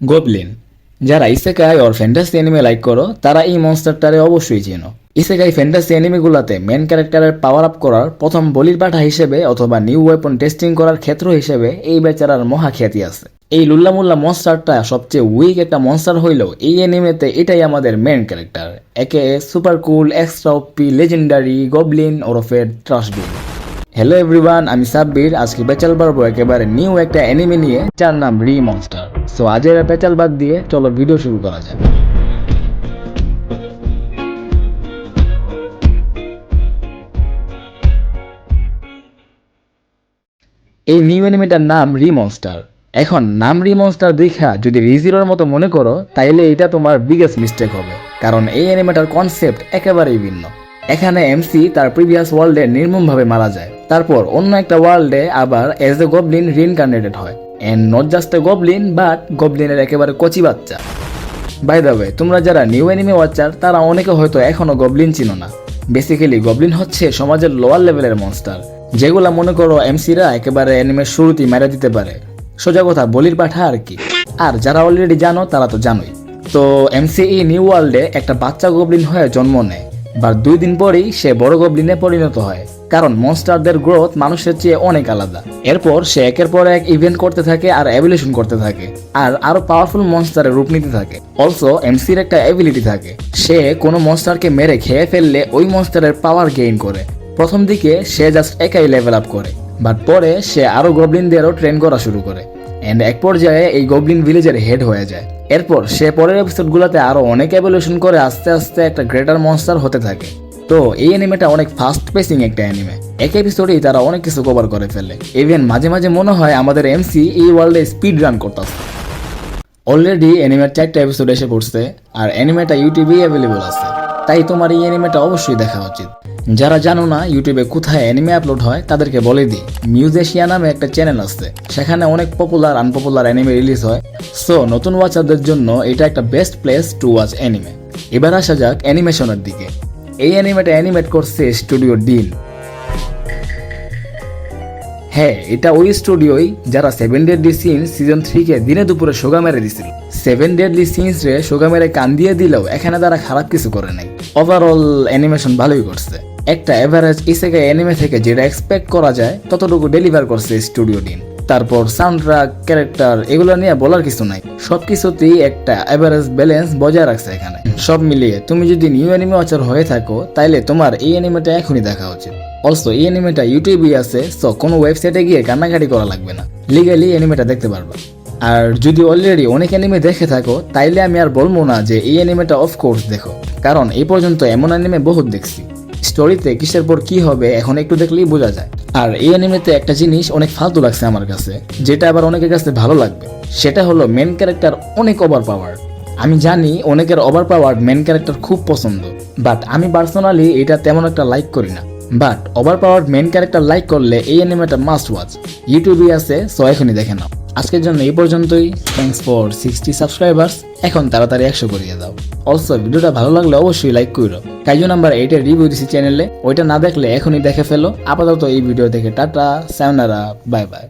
Goblin. যারা isekai or fantasy anime like করো তারা এই মনস্টারটারে অবশ্যই চেনো। ইসেকাই ফ্যান্টাসি অ্যানিমেগুলোতে মেন ক্যারেক্টারের পাওয়ার আপ করার প্রথম বলির পাঠা হিসেবে অথবা নিউ ওয়েপন টেস্টিং করার ক্ষেত্র হিসেবে এই বেচারার মহা খ্যাতি আছে। এই লুল্লামুল্লা মনস্টারটা সবচেয়ে উইক একটা মনস্টার হইলেও এই অ্যানিমেতে এটাই আমাদের মেন ক্যারেক্টার, একে সুপার কুল এক্সট্রা ওপি লেজেন্ডারি গবলিন ওরফে ট্রাশবিন। হ্যালো এভরিওয়ান, আমি সাব্বির। আজকে পেচাল পারবো একেবারে নিউ একটা অ্যানিমে নিয়ে, যার নাম রি মনস্টার। সো আজের পেচাল বাদ দিয়ে চলো ভিডিও শুরু করা যাক। এই নিউ অ্যানিমেটার নাম রি মনস্টার। এখন নাম রি মনস্টার দেখা যদি রিজিরোর মতো মনে করো তাইলে এটা তোমার বিগেস্ট মিস্টেক হবে, কারণ এই অ্যানিমেটার কনসেপ্ট একেবারেই ভিন্ন। এখানে এমসি তার প্রিভিয়াস ওয়ার্ল্ডে নির্মমভাবে মারা যায়, তারপর অন্য একটা ওয়ার্ল্ডে আবার এজ এ গবলিন রিইনকার্নেটেড হয়। And not just a goblin, but গবলিনের একেবারে কচি বাচ্চা। বাই দ্য ওয়ে, তোমরা যারা নিউ অ্যানিমে ওয়াচার তারা অনেকে হয়তো এখনো গবলিন চিনো না। বেসিক্যালি গবলিন হচ্ছে সমাজের লোয়ার লেভেলের মনস্টার, যেগুলা মনে করো এমসিরা একেবারে অ্যানিমের শুরুতেই মেরে দিতে পারে। সোজা কথা বলির পাঠা আর কি। আর যারা অলরেডি জানো তারা তো জানোই। তো এমসি এই নিউ ওয়ার্ল্ডে একটা বাচ্চা গবলিন হয়ে জন্ম নেয়, বা 2 দিন পরেই সে বড় গবলিনে পরিণত হয়, কারণ মনস্টারদের গ্রোথ মানুষের চেয়ে অনেক আলাদা। এরপর সে একের পর এক ইভেন্ট করতে থাকে আর এভলিউশন করতে থাকে, আর আরো পাওয়ারফুল মনস্টারের রূপ নিতে থাকে। অলসো এমসির একটা এবিলিটি থাকে, সে কোনো মনস্টারকে মেরে খেয়ে ফেললে ওই মনস্টারের পাওয়ার গেইন করে। প্রথম দিকে সে জাস্ট একাই লেভেল আপ করে, বাট পরে সে আরো গবলিনদেরও ট্রেন করা শুরু করে, এন্ড এক পর্যায়ে এই গবলিন ভিলেজের হেড হয়ে যায়। এরপর সে পরের এপিসোডগুলোতে আরো অনেক এভলিউশন করে আস্তে আস্তে একটা গ্রেটার মনস্টার হতে থাকে। তো এই অ্যানিমেটা অনেক ফাস্ট পেসিং একটা অ্যানিমে। এক এপিসোডেই তারা অনেক কিছু কভার করে ফেলে। ইভেন মাঝে মাঝে মনে হয় আমাদের এমসি এই ওয়ার্ল্ডে স্পিড রান করতেছে। অলরেডি অ্যানিমের 4টা এপিসোড এসে পড়ছে, আর অ্যানিমেটা ইউটিউবে অ্যাভেলেবল আছে, তাই তোমার এই অ্যানিমেটা অবশ্যই দেখা উচিত। যারা জানো না ইউটিউবে কোথায় অ্যানিমে আপলোড হয় তাদেরকে বলে দিই, মিউজ এশিয়া নামে একটা চ্যানেল আছে, সেখানে অনেক পপুলার আনপপুলার অ্যানিমে রিলিজ হয়। সো নতুন ওয়াচারদের জন্য এটা একটা best place to watch anime. এবার আসা যাক অ্যানিমেশনের দিকে। এই অ্যানিমেটা অ্যানিমেট করছে স্টুডিও ডিন। হ্যাঁ, এটা ওই স্টুডিওই যারা 7 ডেডলি সিনস সিজন 3-কে দিনে দুপুরে সোগা মেরে দিছিল। 7 ডেডলি সিনস রে সোগা মেরে কান দিয়ে দিলেও এখানে তারা খারাপ কিছু করে নাই। ওভারঅল অ্যানিমেশন ভালোই করছে। একটা এভারেজ ইসেকাই অ্যানিমে থেকে যেটা এক্সপেক্ট করা যায় ততটুকু ডেলিভার করছে স্টুডিও ডিন। তারপর সাউন্ড ট্র্যাক, ক্যারেক্টার, এগুলো নিয়ে বলার কিছু নাই, সবকিছুতেই একটা এভারেজ ব্যালেন্স বজায় রাখছে এখানে। সব মিলিয়ে তুমি যদি নিউ অ্যানিমে ওয়াচার হয়ে থাকো তাইলে তোমার এই অ্যানিমেটা এখনই দেখা উচিত। অলসো এই অ্যানিমেটা ইউটিউবে আছে, সো কোনো ওয়েবসাইটে গিয়ে কান্নাকাটি করা লাগবে না, লিগালি অ্যানিমেটা দেখতে পারবা। আর যদি অলরেডি অনেক অ্যানিমে দেখে থাকো তাইলে আমি আর বলবো না যে এই অ্যানিমেটা অফকোর্স দেখো, কারণ এই পর্যন্ত এমন অ্যানিমে বহুত দেখছি। স্টোরিতে কিসের পর কি হবে এখন একটু দেখলেই বোঝা যায়। আর এই অ্যানিমেতে একটা জিনিস অনেক ফালতু লাগছে আমার কাছে, যেটা আবার অনেকের কাছে ভালো লাগবে, সেটা হলো মেন ক্যারেক্টার অনেক ওভার পাওয়ার। আমি জানি অনেকের ওভার পাওয়ার মেন ক্যারেক্টার খুব পছন্দ, বাট আমি পার্সোনালি এটা তেমন একটা লাইক করি না। But over power main character like করলে এই অ্যানিমেটা মাস্ট ওয়াচ। ইউটিউবে আছে, সো এখনই দেখে নাও। আজকের জন্য এই পর্যন্তই। Thanks for 60 subscribers. এখন তাড়াতাড়ি 100 করিয়ে দাও। অলসো ভিডিওটা ভালো লাগলে অবশ্যই লাইক করো। কাইজো নাম্বার 8 এর রিভিউ দিছি চ্যানেলে, ওইটা না দেখলে এখনই দেখে ফেলো। আপাতত এই ভিডিও থেকে টাটা, সায়োনারা, বাই বাই।